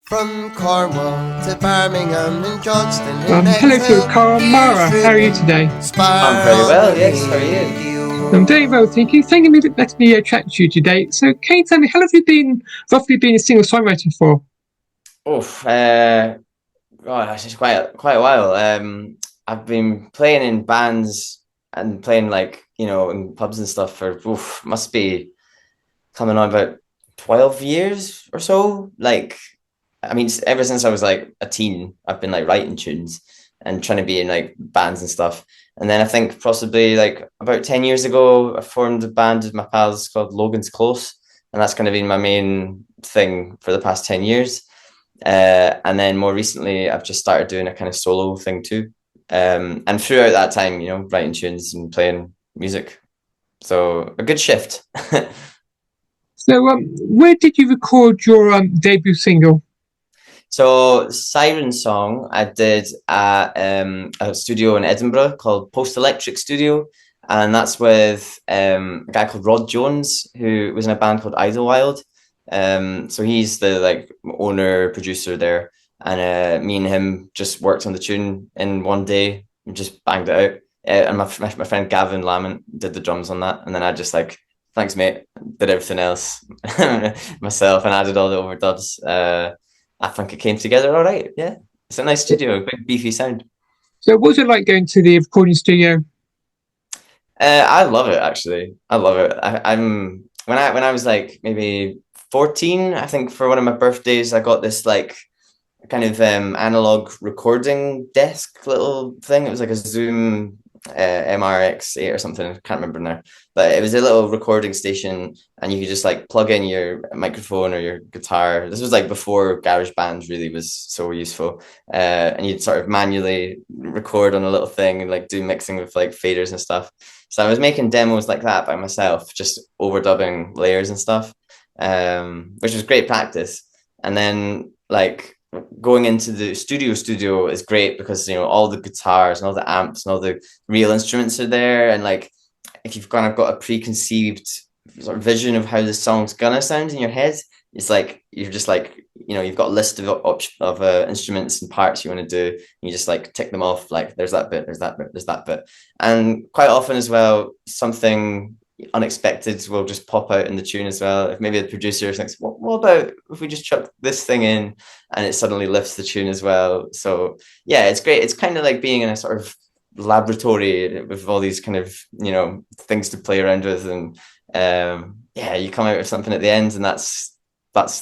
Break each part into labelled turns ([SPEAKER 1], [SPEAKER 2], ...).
[SPEAKER 1] From Cornwall to Birmingham and Johnston and
[SPEAKER 2] Hello to
[SPEAKER 1] Exhale,
[SPEAKER 2] Carl Marah. How are you today?
[SPEAKER 3] I'm very well, yes. How are you?
[SPEAKER 2] I'm doing well, thank you. Thank you for letting me chat to you today. So, can you tell me, how long have you roughly been a singer-songwriter for?
[SPEAKER 3] Oh, that's just quite a while. I've been playing in bands and playing in pubs and stuff for must be coming on about 12 years or so. I mean, ever since I was like a teen, I've been like writing tunes and trying to be in like bands and stuff. And then I think possibly like about 10 years ago, I formed a band with my pals called Logan's Close. And that's kind of been my main thing for the past 10 years. And then more recently, I've just started doing a kind of solo thing too. And throughout that time, writing tunes and playing music. So a good shift.
[SPEAKER 2] So, where did you record your debut single?
[SPEAKER 3] So Siren Song, I did at a studio in Edinburgh called Post Electric Studio, and that's with a guy called Rod Jones, who was in a band called Idlewild. So he's the like owner producer there, and me and him just worked on the tune in one day and just banged it out. And my friend Gavin Lamont did the drums on that, and then I just like thanks mate, did everything else myself and added all the overdubs. I think it came together all right. Yeah, it's a nice studio, big beefy sound.
[SPEAKER 2] So, what was it like going to the recording studio?
[SPEAKER 3] I love it actually. I love it. I'm when I was like maybe 14, I think for one of my birthdays, I got this like kind of analog recording desk little thing. It was like a Zoom MRX8 or something. I can't remember now, but it was a little recording station, and you could just like plug in your microphone or your guitar. This was like before GarageBand really was so useful, and you'd sort of manually record on a little thing and like do mixing with like faders and stuff. So I was making demos like that by myself, just overdubbing layers and stuff, which was great practice. And then like going into the studio is great because all the guitars and all the amps and all the real instruments are there, and like if you've kind of got a preconceived sort of vision of how the song's gonna sound in your head, it's like you're just like you've got a list of instruments and parts you want to do, and you just like tick them off, like there's that bit, there's that bit, there's that bit. And quite often as well, something unexpected will just pop out in the tune as well. If maybe the producer thinks, what about if we just chuck this thing in, and it suddenly lifts the tune as well. So yeah, it's great. It's kind of like being in a sort of laboratory with all these kind of things to play around with, and yeah, you come out with something at the end, and that's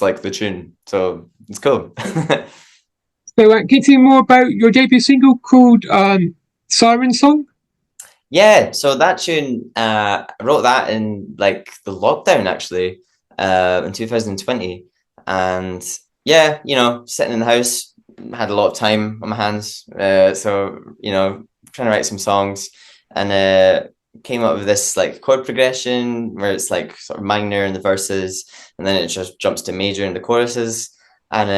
[SPEAKER 3] like the tune. So it's cool.
[SPEAKER 2] So, can you tell me more about your debut single called Siren Song?
[SPEAKER 3] Yeah, so that tune, I wrote that in like the lockdown actually, in 2020. And yeah, sitting in the house, had a lot of time on my hands. So, trying to write some songs, and came up with this like chord progression where it's like sort of minor in the verses, and then it just jumps to major in the choruses. And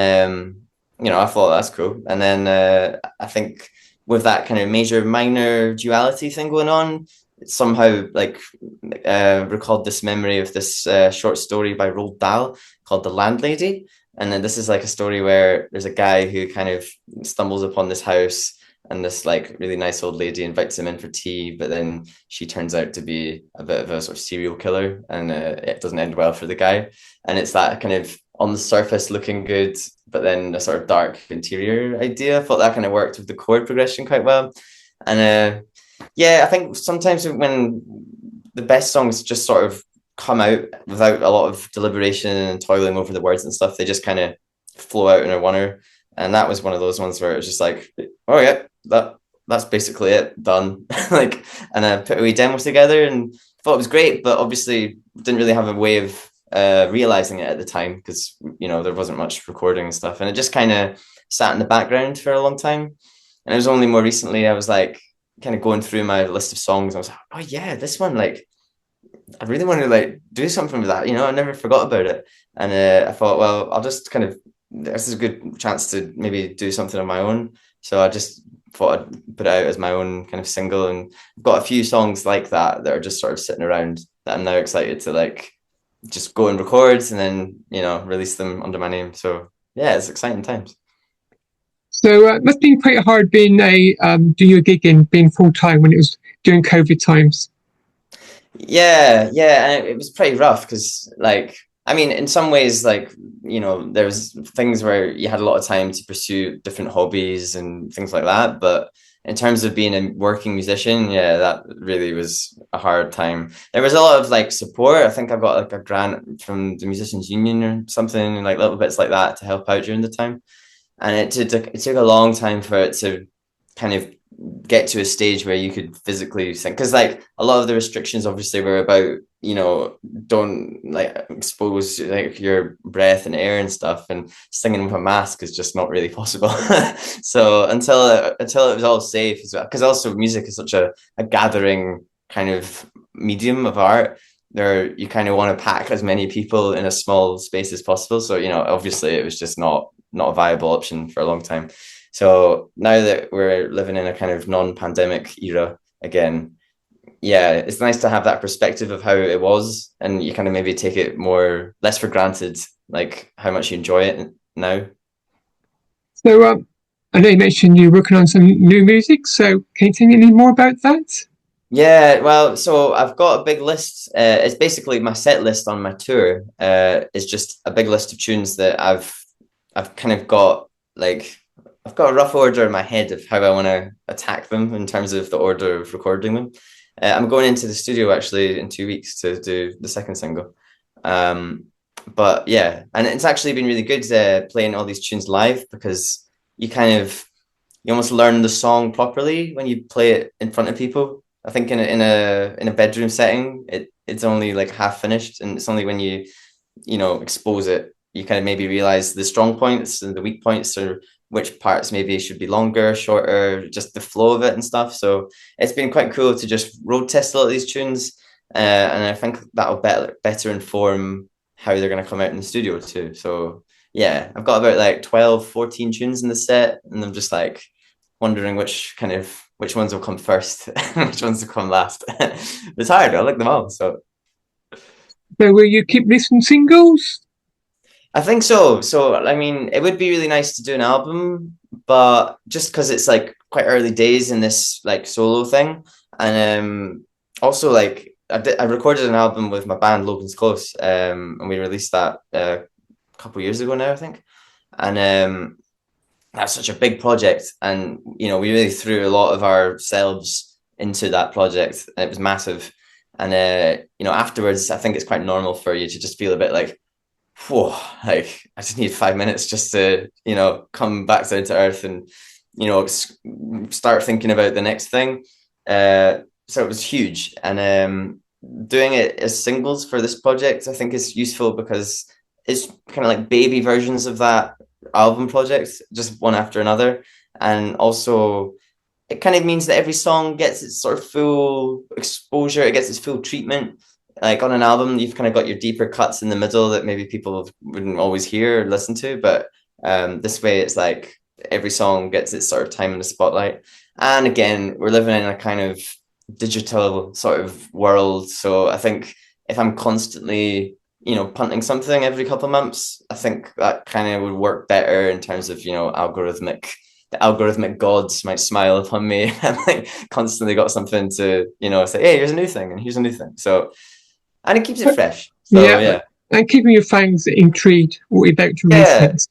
[SPEAKER 3] I thought that's cool. And then I think with that kind of major minor duality thing going on, it somehow like recalled this memory of this short story by Roald Dahl called The Landlady. And then this is like a story where there's a guy who kind of stumbles upon this house, and this like really nice old lady invites him in for tea, but then she turns out to be a bit of a sort of serial killer, and it doesn't end well for the guy. And it's that kind of on the surface looking good, but then a sort of dark interior idea. I thought that kind of worked with the chord progression quite well. And yeah, I think sometimes when the best songs just sort of come out without a lot of deliberation and toiling over the words and stuff, they just kind of flow out in a oneer. And that was one of those ones where it was just like, oh yeah, that's basically it, done. Like, and I put a wee demo together and thought it was great, but obviously didn't really have a way of realizing it at the time because there wasn't much recording and stuff, and it just kind of sat in the background for a long time. And it was only more recently I was like kind of going through my list of songs. I was like, oh yeah, this one, like I really want to like do something with that. I never forgot about it, and I thought, well, I'll just kind of, this is a good chance to maybe do something on my own. So I just thought I'd put it out as my own kind of single, and I've got a few songs like that are just sort of sitting around that I'm now excited to like just go and record and then release them under my name. So yeah, it's exciting times.
[SPEAKER 2] So it must be quite hard being doing your gig and being full time when it was during COVID times.
[SPEAKER 3] Yeah, and it was pretty rough because, like, I mean, in some ways, like, you know, there was things where you had a lot of time to pursue different hobbies and things like that. But in terms of being a working musician, yeah, that really was a hard time. There was a lot of like support. I think I got like a grant from the Musicians Union or something, like little bits like that to help out during the time. And it took a long time for it to kind of get to a stage where you could physically sing, because like a lot of the restrictions obviously were about, you know, don't like expose like your breath and air and stuff, and singing with a mask is just not really possible. So until it was all safe as well, because also music is such a gathering kind of medium of art, there you kind of want to pack as many people in a small space as possible. So, you know, obviously it was just not a viable option for a long time. So now that we're living in a kind of non-pandemic era again, yeah, it's nice to have that perspective of how it was, and you kind of maybe take it more less for granted, like how much you enjoy it now.
[SPEAKER 2] So I know you mentioned you're working on some new music. So can you tell me any more about that?
[SPEAKER 3] Yeah, well, so I've got a big list. It's basically my set list on my tour. Is just a big list of tunes that I've kind of got like I've got a rough order in my head of how I want to attack them in terms of the order of recording them. I'm going into the studio actually in 2 weeks to do the second single. Um, but yeah, and it's actually been really good playing all these tunes live, because you kind of you almost learn the song properly when you play it in front of people. I think in a bedroom setting, it's only like half finished, and it's only when you know, expose it, you kind of maybe realize the strong points and the weak points, or which parts maybe should be longer, shorter, just the flow of it and stuff. So it's been quite cool to just road test a lot of these tunes, and I think that'll better inform how they're going to come out in the studio too. So yeah, I've got about like 12, 14 tunes in the set, and I'm just like wondering which ones will come first, which ones will come last. It's hard. I like them all. So
[SPEAKER 2] So will you keep listening singles?
[SPEAKER 3] I think so. So I mean, it would be really nice to do an album, but just because it's like quite early days in this like solo thing, and also like I recorded an album with my band Logan's Close, and we released that a couple years ago now, I think, and that's such a big project, and you know we really threw a lot of ourselves into that project, and it was massive. And you know, afterwards I think it's quite normal for you to just feel a bit like, whoa, like I just need 5 minutes just to, you know, come back down to earth and, you know, start thinking about the next thing. So it was huge, and doing it as singles for this project I think is useful, because it's kind of like baby versions of that album project, just one after another. And also it kind of means that every song gets its sort of full exposure, it gets its full treatment. Like on an album, you've kind of got your deeper cuts in the middle that maybe people wouldn't always hear or listen to, but this way it's like every song gets its sort of time in the spotlight. And again, we're living in a kind of digital sort of world, so I think if I'm constantly, you know, punting something every couple of months, I think that kind of would work better in terms of, you know, the algorithmic gods might smile upon me and like constantly got something to, you know, say, hey, here's a new thing and here's a new thing. So, and it keeps it fresh. So
[SPEAKER 2] Yeah,
[SPEAKER 3] yeah,
[SPEAKER 2] and keeping your fans intrigued what you're about to release
[SPEAKER 3] yeah,
[SPEAKER 2] next.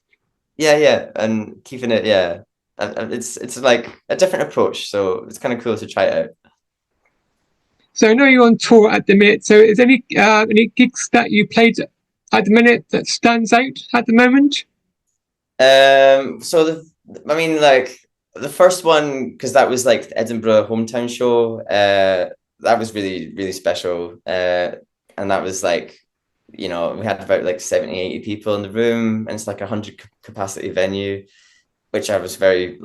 [SPEAKER 3] yeah, and keeping it, yeah. It's like a different approach, so it's kind of cool to try it out.
[SPEAKER 2] So I know you're on tour at the minute. So is there any gigs that you played at the minute that stands out at the moment?
[SPEAKER 3] So I mean, like the first one, because that was like the Edinburgh hometown show. That was really, really special. And that was like, you know, we had about like 70, 80 people in the room, and it's like 100 capacity venue, which I was very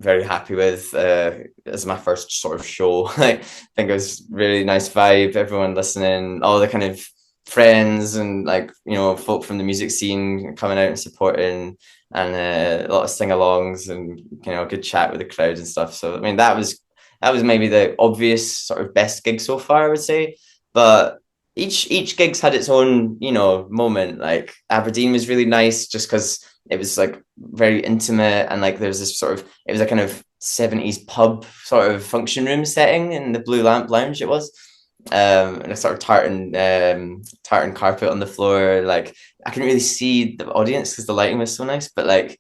[SPEAKER 3] happy with as my first sort of show. Like, I think it was really nice vibe, everyone listening, all the kind of friends and like, you know, folk from the music scene coming out and supporting, and a lot of sing-alongs and, you know, good chat with the crowd and stuff. So I mean, that was maybe the obvious sort of best gig so far, I would say. But each gig's had its own, you know, moment. Like Aberdeen was really nice just because it was like very intimate, and like there was this sort of, it was a kind of 70s pub sort of function room setting in the Blue Lamp Lounge it was. And a sort of tartan carpet on the floor. Like I couldn't really see the audience because the lighting was so nice, but like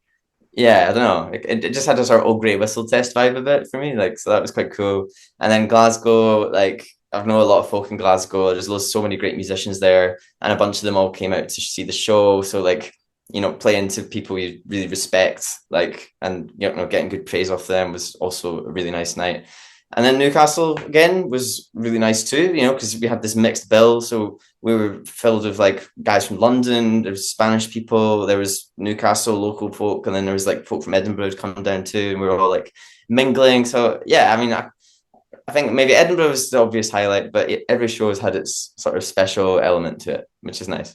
[SPEAKER 3] yeah, I don't know. It just had a sort of old grey whistle test vibe a bit for me. Like, so that was quite cool. And then Glasgow, like I know a lot of folk in Glasgow. There's so many great musicians there, and a bunch of them all came out to see the show. So like, playing to people you really respect, like, and getting good praise off them was also a really nice night. And then Newcastle again was really nice too, because we had this mixed bill. So we were filled with like guys from London, there was Spanish people, there was Newcastle local folk, and then there was like folk from Edinburgh coming down too, and we were all like mingling. So yeah, I mean, I think maybe Edinburgh was the obvious highlight, but every show has had its sort of special element to it, which is nice.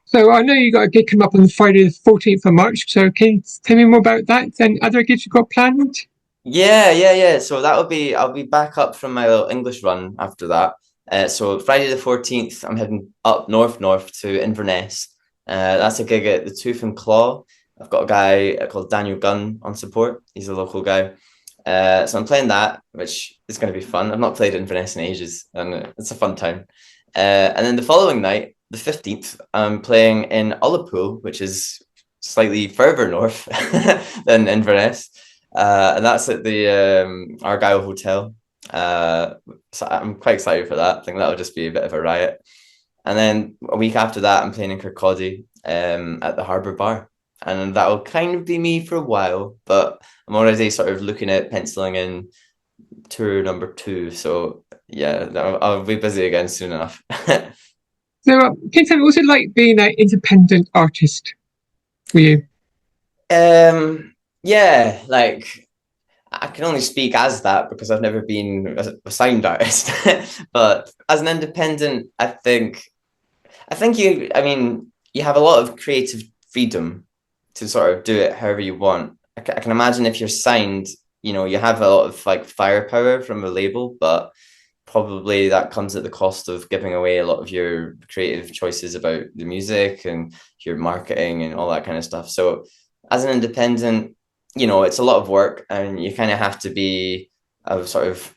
[SPEAKER 2] So I know you got a gig coming up on Friday the 14th of March. So can you tell me more about that and other gigs you've got planned?
[SPEAKER 3] Yeah. So I'll be back up from my little English run after that. So Friday the 14th, I'm heading up north to Inverness. That's a gig at the Tooth and Claw. I've got a guy called Daniel Gunn on support. He's a local guy. So I'm playing that, which is going to be fun. I've not played Inverness in ages, and it's a fun time. And then the following night, the 15th, I'm playing in Ullapool, which is slightly further north than Inverness. And that's at the Argyle Hotel. So I'm quite excited for that. I think that'll just be a bit of a riot. And then a week after that, I'm playing in Kirkcaldy at the Harbour Bar. And that'll kind of be me for a while, but I'm already sort of looking at penciling in tour number 2. So yeah, I'll be busy again soon enough.
[SPEAKER 2] So can you tell me, what's it like being an independent artist for you?
[SPEAKER 3] Yeah, like I can only speak as that because I've never been a signed artist. But as an independent, I mean, you have a lot of creative freedom to sort of do it however you want. I can imagine if you're signed, you have a lot of like firepower from a label, but probably that comes at the cost of giving away a lot of your creative choices about the music and your marketing and all that kind of stuff. So as an independent, it's a lot of work, and you kind of have to be a sort of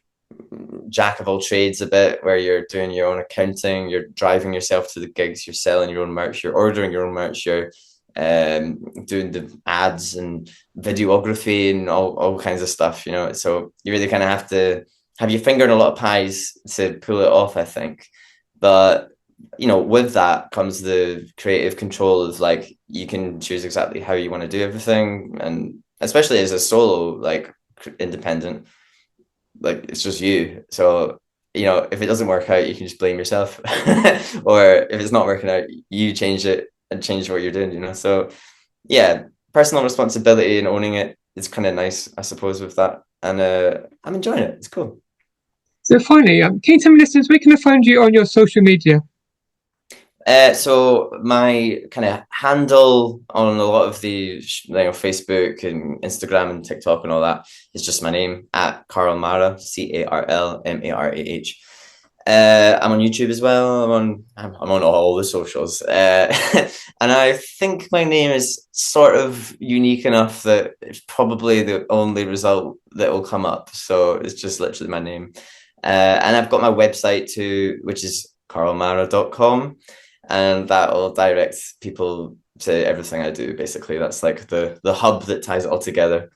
[SPEAKER 3] jack of all trades a bit, where you're doing your own accounting, you're driving yourself to the gigs, you're selling your own merch, you're ordering your own merch, you're doing the ads and videography and all kinds of stuff, So you really kind of have to have your finger in a lot of pies to pull it off, I think. But with that comes the creative control of like you can choose exactly how you want to do everything, and especially as a solo, like independent, like it's just you. So if it doesn't work out, you can just blame yourself, or if it's not working out, you change it and change what you're doing. So yeah, personal responsibility and owning it is kind of nice, I suppose, with that, and I'm enjoying it. It's cool.
[SPEAKER 2] So finally, can you tell me, listeners, where can I find you on your social media?
[SPEAKER 3] So my kind of handle on a lot of the Facebook and Instagram and TikTok and all that is just my name, at Carl Marah, CarlMarah. I'm on YouTube as well. I'm on all the socials, and I think my name is sort of unique enough that it's probably the only result that will come up. So it's just literally my name, and I've got my website too, which is carlmarah.com. And that will direct people to everything I do. Basically, that's like the hub that ties it all together.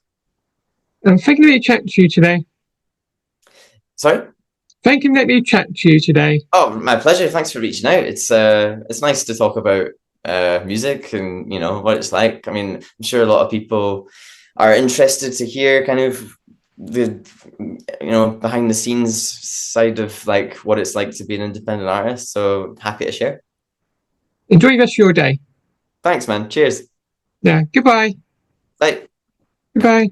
[SPEAKER 2] Thank you for letting me chat to you today.
[SPEAKER 3] Sorry?
[SPEAKER 2] Thank you for letting me chat to you today.
[SPEAKER 3] Oh, my pleasure. Thanks for reaching out. It's nice to talk about music and what it's like. I mean, I'm sure a lot of people are interested to hear kind of the behind the scenes side of like what it's like to be an independent artist. So happy to share.
[SPEAKER 2] Enjoy the rest of your day.
[SPEAKER 3] Thanks, man. Cheers.
[SPEAKER 2] Yeah. Goodbye.
[SPEAKER 3] Bye.
[SPEAKER 2] Goodbye.